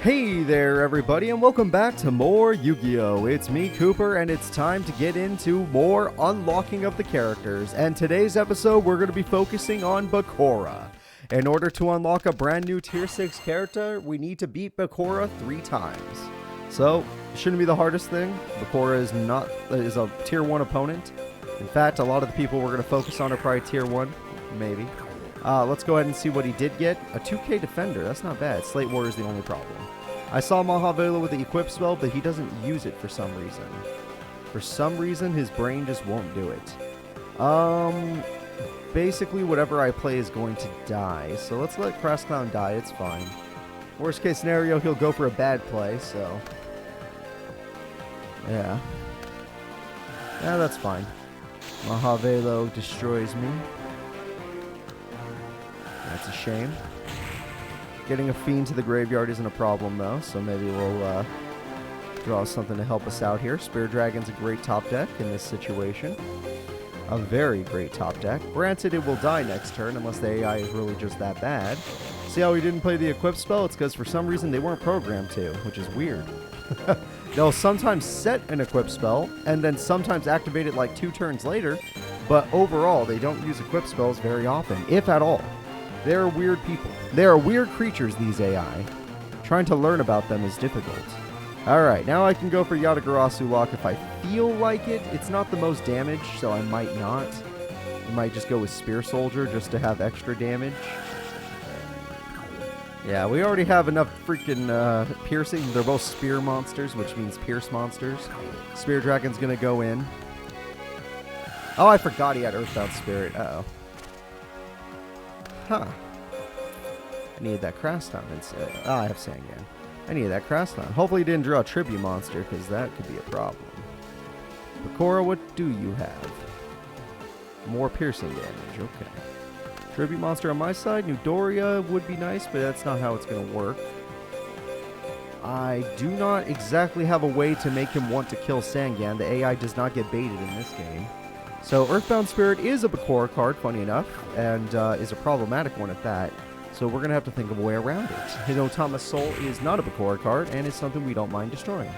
Hey there, everybody, and welcome back to more Yu-Gi-Oh! It's me, Cooper, and it's time to get into more unlocking of the characters. And today's episode, we're going to be focusing on Bakura. In order to unlock a brand new Tier 6 character, we need to beat Bakura 3 times. So, it shouldn't be the hardest thing. Bakura is a Tier 1 opponent. In fact, a lot of the people we're going to focus on are probably Tier 1, maybe. Let's go ahead and see what he did get. A 2k defender, that's not bad. Slate Warrior is the only problem. I saw Mahavela with the equip spell, but he doesn't use it for some reason. For some reason, his brain just won't do it. Basically, whatever I play is going to die. So let's let Crass Clown die, it's fine. Worst case scenario, he'll go for a bad play, so... Yeah, that's fine. Mahavelo destroys me. That's a shame. Getting a Fiend to the graveyard isn't a problem, though, so maybe we'll draw something to help us out here. Spear Dragon's a great top deck in this situation. A very great top deck. Granted, it will die next turn unless the AI is really just that bad. See how he didn't play the equip spell? It's because for some reason they weren't programmed to, which is weird. They'll sometimes set an equip spell and then sometimes activate it like 2 turns later, but overall they don't use equip spells very often, if at all. They're weird people. They are weird creatures, these AI. Trying to learn about them is difficult. Alright, now I can go for Yatagarasu Lock if I feel like it. It's not the most damage, so I might not. I might just go with Spear Soldier just to have extra damage. Yeah, we already have enough freaking piercing. They're both spear monsters, which means pierce monsters. Spear Dragon's gonna go in. Oh, I forgot he had Earthbound Spirit. Uh-oh. Huh. I needed that Crass-Town instead. I have Sangan. I needed that Crass-Town. Hopefully he didn't draw a Tribute Monster, because that could be a problem. Bakura, what do you have? More piercing damage. Okay. Tribute Monster on my side. Newdoria would be nice, but that's not how it's going to work. I do not exactly have a way to make him want to kill Sangan. The AI does not get baited in this game. So Earthbound Spirit is a Bakura card, funny enough, and is a problematic one at that. So we're going to have to think of a way around it. Hinotama's Soul is not a Bakura card, and is something we don't mind destroying.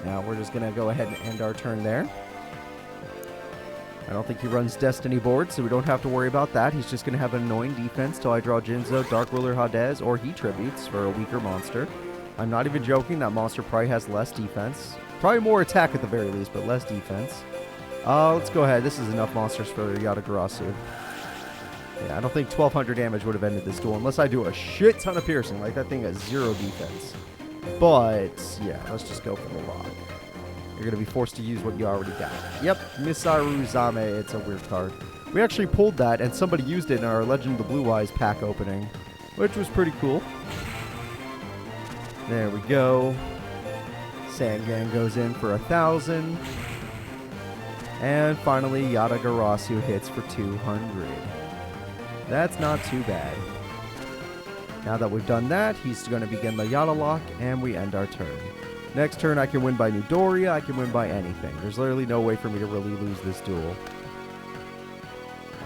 Now we're just going to go ahead and end our turn there. I don't think he runs Destiny board, so we don't have to worry about that. He's just going to have an annoying defense till I draw Jinzo, Dark Ruler Hades, or he tributes for a weaker monster. I'm not even joking, that monster probably has less defense. Probably more attack at the very least, but less defense. Let's go ahead. This is enough monsters for Yatagarasu. Yeah, I don't think 1200 damage would have ended this duel unless I do a shit ton of piercing. Like, that thing has 0 defense. But, yeah, let's just go for the lock. You're going to be forced to use what you already got. Yep, Misaru Zame. It's a weird card. We actually pulled that, and somebody used it in our Legend of the Blue Eyes pack opening, which was pretty cool. There we go. Sangan goes in for 1,000. And finally, Yatagarasu hits for 200. That's not too bad. Now that we've done that, he's going to begin the Yata Lock, and we end our turn. Next turn, I can win by Newdoria, I can win by anything. There's literally no way for me to really lose this duel.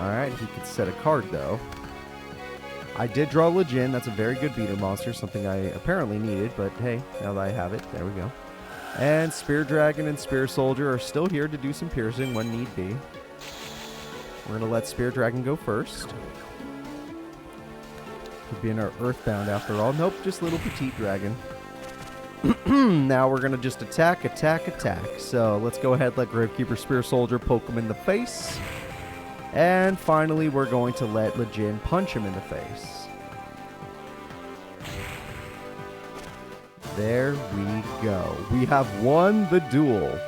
Alright, he could set a card, though. I did draw Lejin, that's a very good beater monster, something I apparently needed, but hey, now that I have it, there we go. And Spear Dragon and Spear Soldier are still here to do some piercing when need be. We're going to let Spear Dragon go first. Could be in our Earthbound after all. Nope, just little petite dragon. Now we're going to just attack. So let's go ahead, let Gravekeeper Spear Soldier poke him in the face. And finally, we're going to let Lejin punch him in the face. There we go. We have won the duel.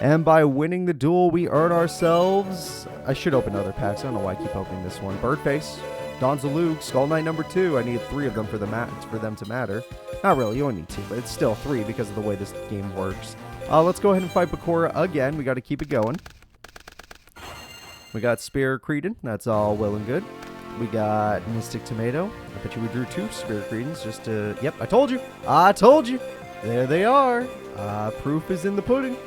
And by winning the duel, we earn ourselves... I should open other packs. I don't know why I keep opening this one. Birdface, Donzalug, Skull Knight number 2. I need 3 of them for them to matter. Not really, you only need 2, but it's still 3 because of the way this game works. Let's go ahead and fight Bakura again. We got to keep it going. We got Spear Creedon. That's all well and good. We got Mystic Tomato. I bet you we drew 2 Spear Creedons just to... Yep, I told you. I told you. There they are. Proof is in the pudding.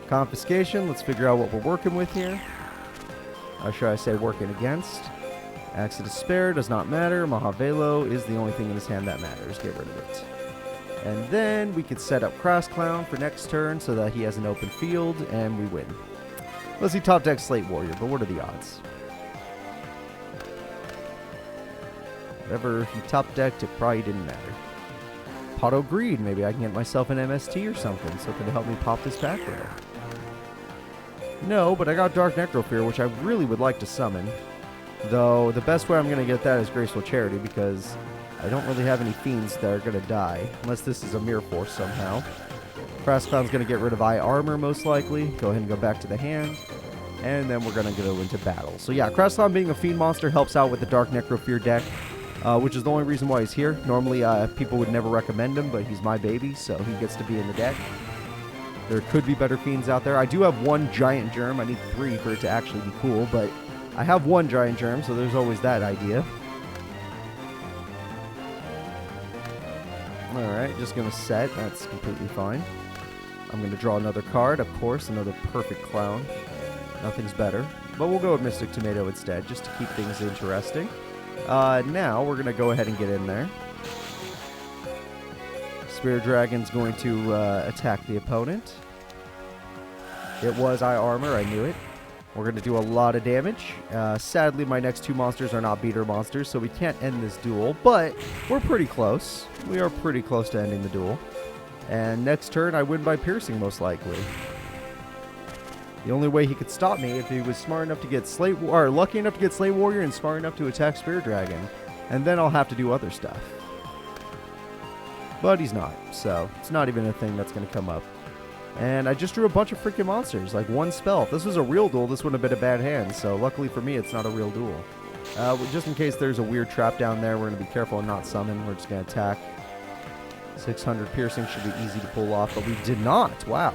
Confiscation. Let's figure out what we're working with here. Or should I say working against? Axe of Despair does not matter. Mahavelo is the only thing in his hand that matters. Get rid of it. And then we could set up Cross Clown for next turn so that he has an open field, and we win. Unless he top decks Slate Warrior, but what are the odds? Whatever he top decked, it probably didn't matter. Potto Greed, maybe I can get myself an MST or something, so can it help me pop this Bakura? No, but I got Dark Necrofear, which I really would like to summon. Though, the best way I'm going to get that is Graceful Charity, because I don't really have any Fiends that are going to die, unless this is a Mirror Force somehow. Cross Clown's going to get rid of Eye Armor, most likely. Go ahead and go back to the hand. And then we're going to go into battle. So yeah, Cross Clown being a Fiend monster helps out with the Dark Necrofear deck, which is the only reason why he's here. Normally, people would never recommend him, but he's my baby, so he gets to be in the deck. There could be better Fiends out there. I do have one Giant Germ. I need 3 for it to actually be cool, but I have one Giant Germ, so there's always that idea. Alright, just going to set. That's completely fine. I'm going to draw another card, of course, another perfect clown. Nothing's better. But we'll go with Mystic Tomato instead, just to keep things interesting. Now, we're going to go ahead and get in there. Spirit Dragon's going to attack the opponent. It was Eye Armor, I knew it. We're going to do a lot of damage. Sadly, my next 2 monsters are not beater monsters, so we can't end this duel, but we're pretty close. We are pretty close to ending the duel. And next turn, I win by piercing, most likely. The only way he could stop me if he was smart enough to get lucky enough to get Slate Warrior and smart enough to attack Spirit Dragon. And then I'll have to do other stuff. But he's not, so it's not even a thing that's going to come up. And I just drew a bunch of freaking monsters, like one spell. If this was a real duel, this would have been a bad hand, so luckily for me, it's not a real duel. Just in case there's a weird trap down there, we're going to be careful and not summon. We're just going to attack. 600 piercing should be easy to pull off, but we did not. Wow.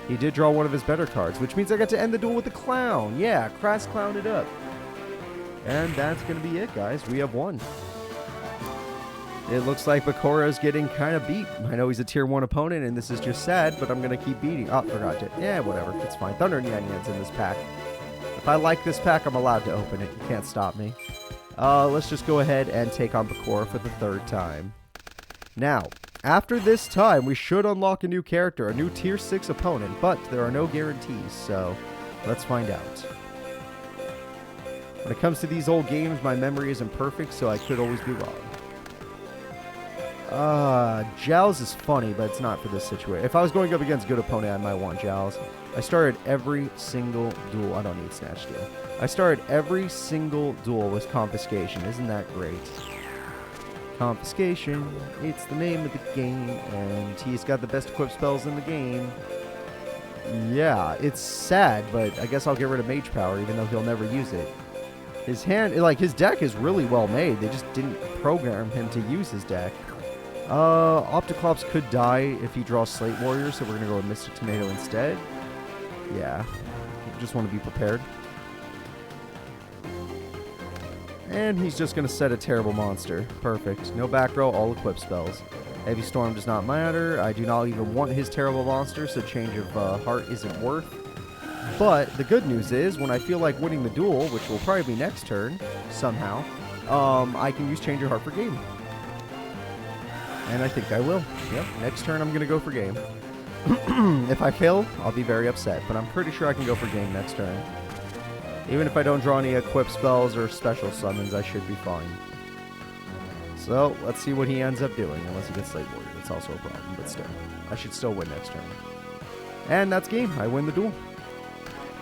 He did draw one of his better cards, which means I got to end the duel with the clown. Yeah, Crass clowned it up. And that's going to be it, guys. We have won. It looks like Bakura is getting kind of beat. I know he's a tier 1 opponent, and this is just sad, but I'm going to keep beating. Oh, forgot it. Yeah, whatever. It's fine. Thunder Nyanyan's in this pack. If I like this pack, I'm allowed to open it. You can't stop me. Let's just go ahead and take on Bakura for the 3rd time. Now, after this time, we should unlock a new character, a new tier 6 opponent, but there are no guarantees, so let's find out. When it comes to these old games, my memory isn't perfect, so I could always be wrong. Jowls is funny, but it's not for this situation. If I was going up against a good opponent, I might want Jowls. I started every single duel. I don't need Snatch Steal. I started every single duel with Confiscation. Isn't that great? Confiscation. It's the name of the game, and he's got the best equipped spells in the game. Yeah, it's sad, but I guess I'll get rid of Mage Power, even though he'll never use it. His hand, like, his deck is really well made. They just didn't program him to use his deck. Opticlops could die if he draws Slate Warrior, so we're going to go with Mystic Tomato instead. Yeah, just want to be prepared. And he's just going to set a terrible monster. Perfect. No back row, all equipped spells. Heavy Storm does not matter. I do not even want his terrible monster, so Change of Heart isn't worth. But the good news is, when I feel like winning the duel, which will probably be next turn, somehow, I can use Change of Heart for game. And I think I will. Yep, next turn I'm going to go for game. If I fail, I'll be very upset, but I'm pretty sure I can go for game next turn. Even if I don't draw any equipped spells or special summons, I should be fine. So, let's see what he ends up doing, unless he gets Slate Warrior. That's also a problem, but still. I should still win next turn. And that's game. I win the duel.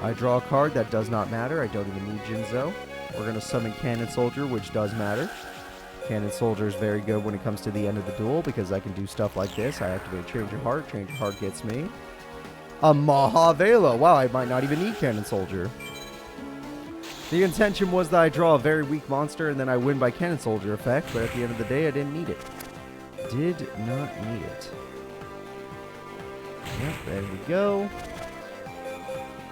I draw a card that does not matter. I don't even need Jinzo. We're going to summon Cannon Soldier, which does matter. Cannon Soldier is very good when it comes to the end of the duel, because I can do stuff like this. I activate Change of Heart. Change of Heart gets me a Mahavela. Wow, I might not even need Cannon Soldier. The intention was that I draw a very weak monster and then I win by Cannon Soldier effect, but at the end of the day, I didn't need it. Did not need it. Yep, there we go.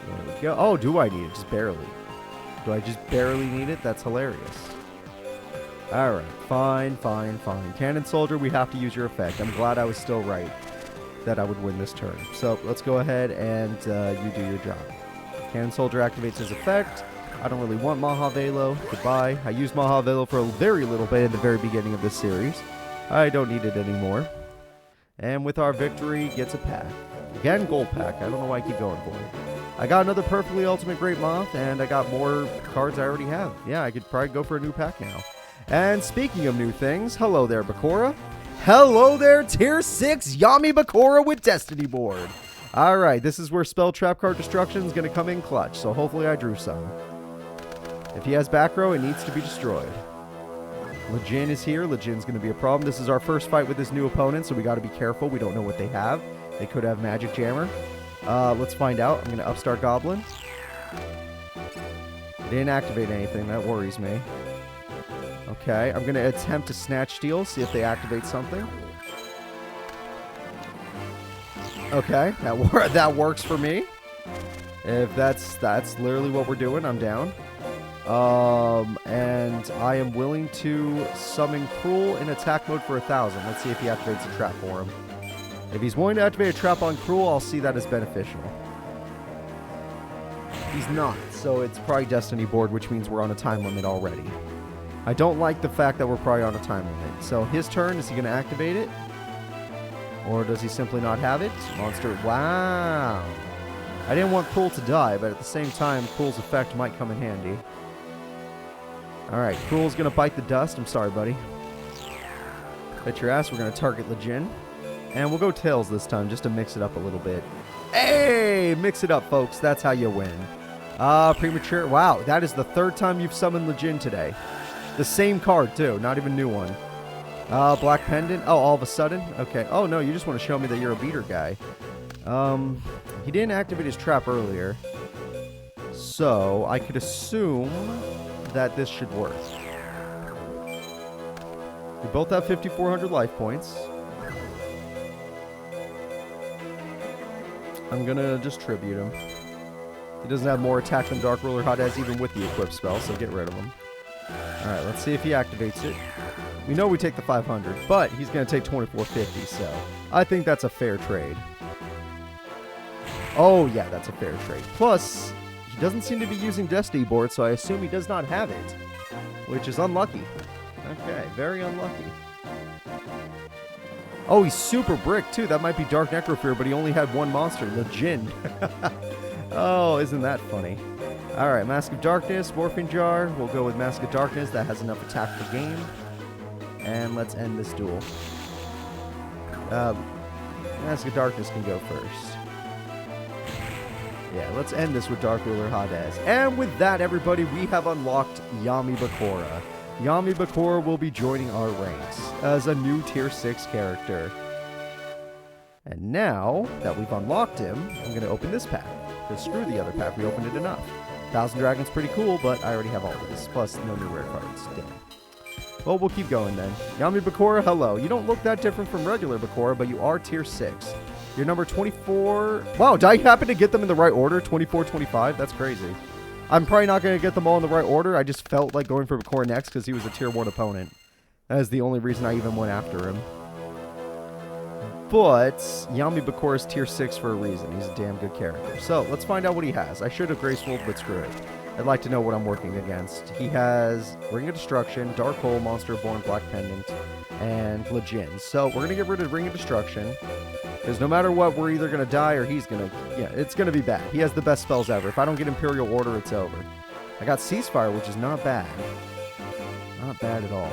There we go. Oh, do I need it? Just barely. Do I just barely need it? That's hilarious. Alright, fine. Cannon Soldier, we have to use your effect. I'm glad I was still right that I would win this turn. So, let's go ahead and you do your job. Cannon Soldier activates his effect. I don't really want Mahavelo. Goodbye. I used Mahavelo for a very little bit in the very beginning of this series. I don't need it anymore. And with our victory, gets a pack. Again, gold pack. I don't know why I keep going for it. I got another perfectly ultimate great moth, and I got more cards I already have. Yeah, I could probably go for a new pack now. And speaking of new things, hello there, Bakura. Hello there, Tier 6 Yami Bakura with Destiny Board. Alright, this is where Spell Trap Card Destruction is going to come in clutch, so hopefully I drew some. If he has back row, it needs to be destroyed. Lejin is here. Lejin's going to be a problem. This is our first fight with this new opponent, so we got to be careful. We don't know what they have. They could have Magic Jammer. Let's find out. I'm going to Upstart Goblin. They didn't activate anything. That worries me. Okay, I'm going to attempt to Snatch Steal, see if they activate something. Okay, that works for me. If that's literally what we're doing, I'm down. And I am willing to summon Cruel in attack mode for 1,000. Let's see if he activates a trap for him. If he's willing to activate a trap on Cruel, I'll see that as beneficial. He's not, so it's probably Destiny Board, which means we're on a time limit already. I don't like the fact that we're probably on a time limit. So his turn, is he going to activate it? Or does he simply not have it? Monster, wow. I didn't want Cruel to die, but at the same time, Cruel's effect might come in handy. Alright, Cruel's going to bite the dust. I'm sorry, buddy. Bet your ass we're going to target Lejin. And we'll go Tails this time, just to mix it up a little bit. Hey! Mix it up, folks. That's how you win. Premature. Wow, that is the third time you've summoned Lejin today. The same card, too. Not even a new one. Black Pendant. Oh, all of a sudden? Okay. Oh, no, you just want to show me that you're a beater guy. He didn't activate his trap earlier. So, I could assume that this should work. We both have 5,400 life points. I'm gonna just tribute him. He doesn't have more attack than Dark Ruler Hades even with the equip spell, so get rid of him. Alright, let's see if he activates it. We know we take the 500, but he's gonna take 2450, so I think that's a fair trade. Oh yeah, that's a fair trade. Plus, he doesn't seem to be using Destiny Board, so I assume he does not have it, which is unlucky. Okay, very unlucky. Oh, he's super brick, too. That might be Dark Necrofear, but he only had one monster, Lejin. Oh, isn't that funny? Alright, Mask of Darkness, Morphing Jar. We'll go with Mask of Darkness. That has enough attack for game. And let's end this duel. Mask of Darkness can go first. Yeah, let's end this with Dark Ruler Hades. And with that, everybody, we have unlocked Yami Bakura. Yami Bakura will be joining our ranks as a new Tier 6 character. And now that we've unlocked him, I'm going to open this pack. Because screw the other pack, we opened it enough. 1,000 Dragon's pretty cool, but I already have all this. Plus, no new rare cards. Damn. Well, we'll keep going then. Yami Bakura, hello. You don't look that different from regular Bakura, but you are Tier 6. You're number 24. Wow, did I happen to get them in the right order? 24, 25? That's crazy. I'm probably not going to get them all in the right order. I just felt like going for Bakura next because he was a Tier 1 opponent. That is the only reason I even went after him. But Yami Bakura is Tier 6 for a reason. He's a damn good character. So, let's find out what he has. I should have Graceful, but screw it. I'd like to know what I'm working against. He has Ring of Destruction, Dark Hole, Monster Born, Black Pendant, and Lejin. So, we're going to get rid of Ring of Destruction. Because no matter what, we're either going to die or he's going to... Yeah, it's going to be bad. He has the best spells ever. If I don't get Imperial Order, it's over. I got Ceasefire, which is not bad. Not bad at all.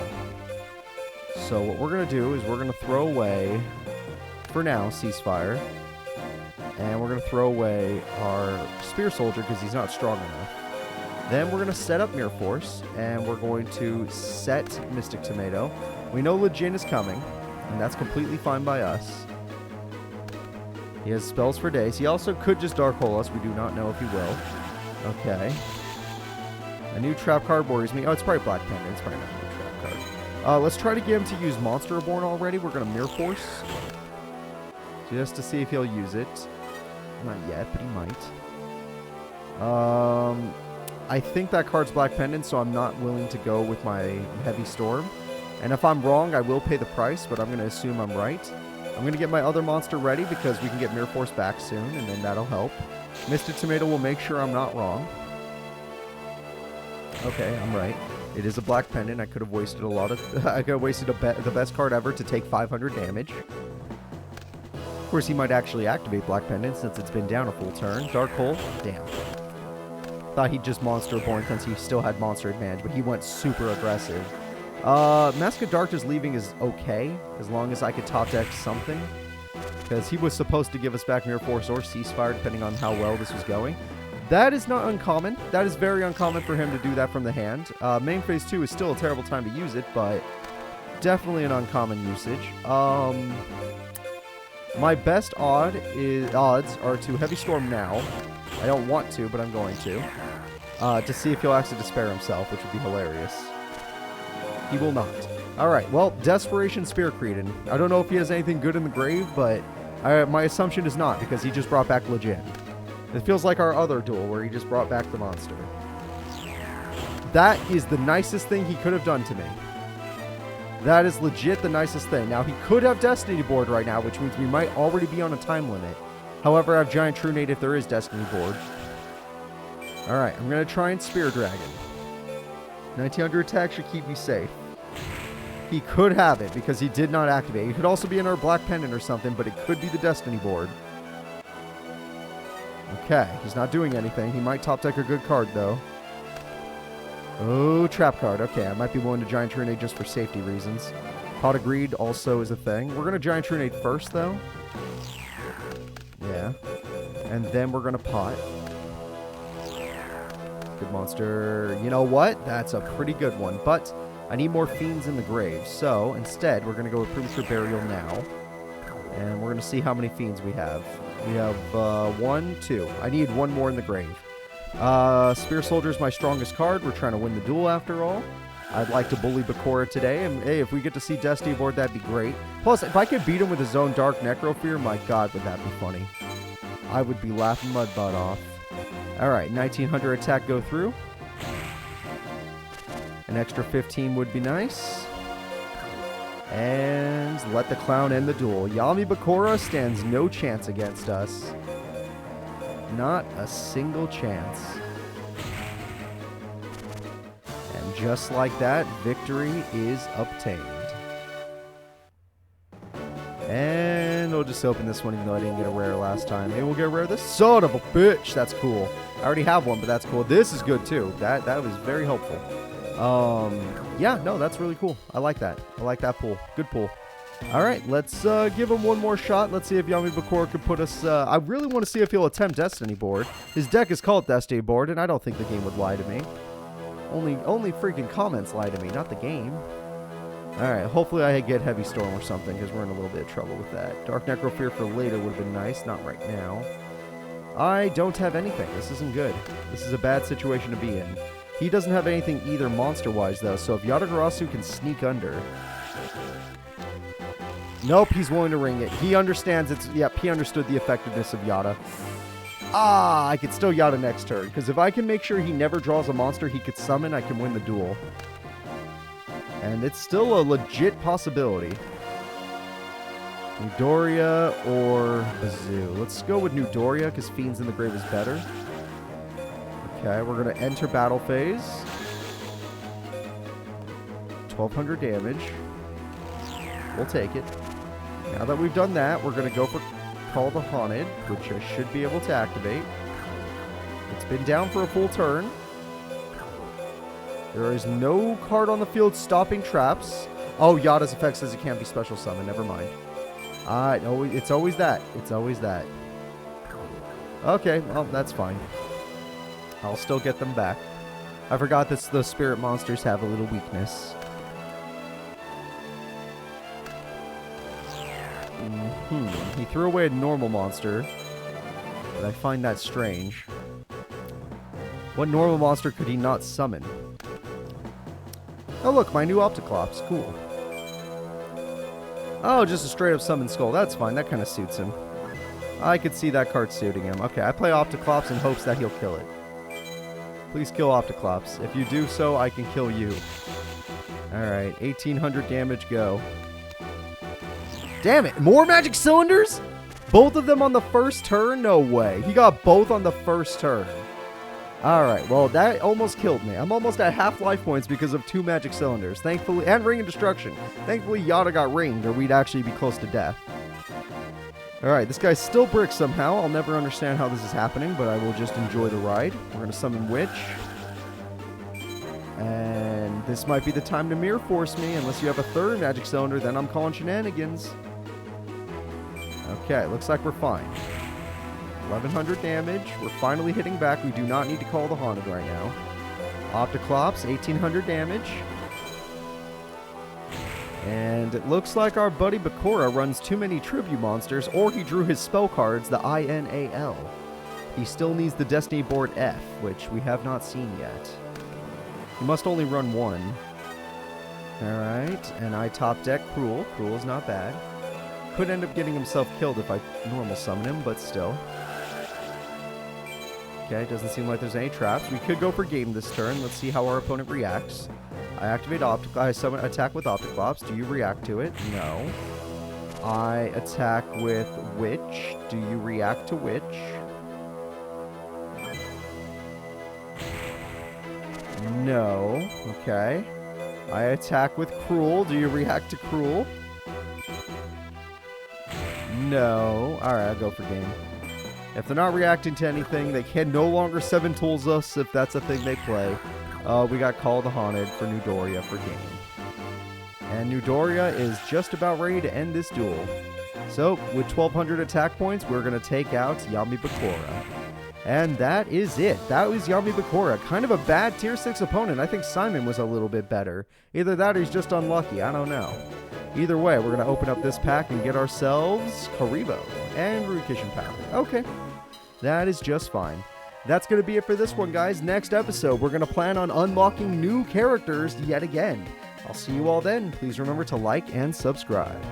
So what we're going to do is we're going to throw away, for now, Ceasefire. And we're going to throw away our Spear Soldier because he's not strong enough. Then we're going to set up Mirror Force. And we're going to set Mystic Tomato. We know Lejin is coming. And that's completely fine by us. He has spells for days. He also could just Dark Hole us. We do not know if he will. Okay. A new trap card worries me. Oh, it's probably Black Pendant. It's probably not a new trap card. Let's try to get him to use Monster Reborn already. We're going to Mirror Force. Just to see if he'll use it. Not yet, but he might. I think that card's Black Pendant, so I'm not willing to go with my Heavy Storm. And if I'm wrong, I will pay the price, but I'm going to assume I'm right. I'm going to get my other monster ready because we can get Mirror Force back soon, and then that'll help. Mystic Tomato will make sure I'm not wrong. Okay, I'm right. It is a Black Pendant. I could have wasted a lot of... I could have wasted the best card ever to take 500 damage. course, he might actually activate Black Pendant since it's been down a full turn. Dark Hole, damn. Thought he'd just Monster Born since he still had Monster Advantage, but he went super aggressive. Mask of Darkness leaving is okay, as long as I could top deck something. Because he was supposed to give us back Mirror Force or Ceasefire, depending on how well this was going. That is not uncommon. That is very uncommon for him to do that from the hand. Main Phase 2 is still a terrible time to use it, but definitely an uncommon usage. My best odds are to Heavy Storm now. I don't want to, but I'm going to see if he'll actually despair himself, which would be hilarious. He will not. Alright, well, Desperation Spirit Cretin. I don't know if he has anything good in the grave, but my assumption is not, because he just brought back Legend. It feels like our other duel, where he just brought back the monster. That is the nicest thing he could have done to me. That is legit the nicest thing. Now, he could have Destiny board right now, which means we might already be on a time limit. However, I have Giant True Nate if there is Destiny board. Alright, I'm going to try and Spear Dragon. 1900 attack should keep me safe. He could have it because he did not activate. It could also be in our Black Pendant or something, but it could be the Destiny board. Okay, he's not doing anything. He might top deck a good card, though. Oh, trap card. Okay, I might be willing to Giant True Nate just for safety reasons. Pot of Greed also is a thing. We're going to Giant True Nate first, though. Yeah. And then we're going to pot. Good monster. You know what? That's a pretty good one, but I need more Fiends in the grave. So, instead, we're going to go with Premature Burial now. And we're going to see how many Fiends we have. We have 1, 2. I need one more in the grave. Spear Soldier is my strongest card. We're trying to win the duel after all. I'd like to bully Bakura today. And hey, if we get to see Destiny board, that'd be great. Plus, if I could beat him with his own Dark Necrofear, my god, would that be funny. I would be laughing my butt off. Alright, 1900 attack go through. An extra 15 would be nice. And let the clown end the duel. Yami Bakura stands no chance against us. Not a single chance. And just like that, victory is obtained. And we'll just open this one even though I didn't get a rare last time. Maybe we'll get a rare this son of a bitch. That's cool. I already have one, but that's cool. This is good too. That was very helpful. Yeah, no, that's really cool. I like that. I like that pull. Good pull. All right, let's give him one more shot. Let's see if Yami Bakura could put us... I really want to see if he'll attempt Destiny board. His deck is called Destiny board, and I don't think the game would lie to me. Only freaking comments lie to me, not the game. All right, hopefully I get Heavy Storm or something, because we're in a little bit of trouble with that. Dark Necrofear for later would have been nice, not right now. I don't have anything. This isn't good. This is a bad situation to be in. He doesn't have anything either monster-wise, though, so if Yatagarasu can sneak under... Nope, he's willing to ring it. He understands it's... Yep, he understood the effectiveness of Yata. Ah, I could still Yata next turn, because if I can make sure he never draws a monster he could summon, I can win the duel. And it's still a legit possibility. Newdoria or Bazoo. Let's go with Newdoria, because Fiends in the Grave is better. Okay, we're going to enter battle phase. 1200 damage. We'll take it. Now that we've done that, we're going to go for Call the Haunted, which I should be able to activate. It's been down for a full turn. There is no card on the field stopping traps. Oh, Yada's effect says it can't be special summon. Never mind. No, it's always that. It's always that. Okay, well, that's fine. I'll still get them back. I forgot that the spirit monsters have a little weakness. He threw away a normal monster, but I find that strange. What normal monster could he not summon? Oh look, my new Opticlops. Cool. Oh, just a straight up summon skull. That's fine. That kind of suits him. I could see that card suiting him. Okay, I play Opticlops in hopes that he'll kill it. Please kill Opticlops. If you do so, I can kill you. Alright, 1800 damage, go. Damn it, more magic cylinders? Both of them on the first turn? No way. He got both on the first turn. Alright, well, that almost killed me. I'm almost at half life points because of 2 magic cylinders. Thankfully, and Ring of Destruction. Thankfully, Yada got ringed, or we'd actually be close to death. Alright, this guy's still brick somehow. I'll never understand how this is happening, but I will just enjoy the ride. We're going to summon Witch. And this might be the time to Mirror Force me, unless you have a third magic cylinder, then I'm calling shenanigans. Okay, looks like we're fine. 1100 damage. We're finally hitting back. We do not need to call the Haunted right now. Opticlops, 1800 damage. And it looks like our buddy Bakura runs too many tribute monsters, or he drew his spell cards, the INAL. He still needs the Destiny Board F, which we have not seen yet. He must only run one. Alright, and I top deck Cruel. Cruel is not bad. Could end up getting himself killed if I normal summon him, but still. Okay, doesn't seem like there's any traps. We could go for game this turn. Let's see how our opponent reacts. I activate I summon attack with Opticlops. Do you react to it? No. I attack with Witch. Do you react to Witch? No. Okay. I attack with Cruel. Do you react to Cruel? No. Alright, I'll go for game. If they're not reacting to anything, they can no longer 7 tools us if that's a thing they play. We got Call of the Haunted for Newdoria for game. And Newdoria is just about ready to end this duel. So, with 1200 attack points, we're going to take out Yami Bakura. And that is it. That was Yami Bakura. Kind of a bad tier 6 opponent. I think Simon was a little bit better. Either that or he's just unlucky. I don't know. Either way, we're going to open up this pack and get ourselves Karibo and Rukishin Power. Okay. That is just fine. That's going to be it for this one, guys. Next episode, we're going to plan on unlocking new characters yet again. I'll see you all then. Please remember to like and subscribe.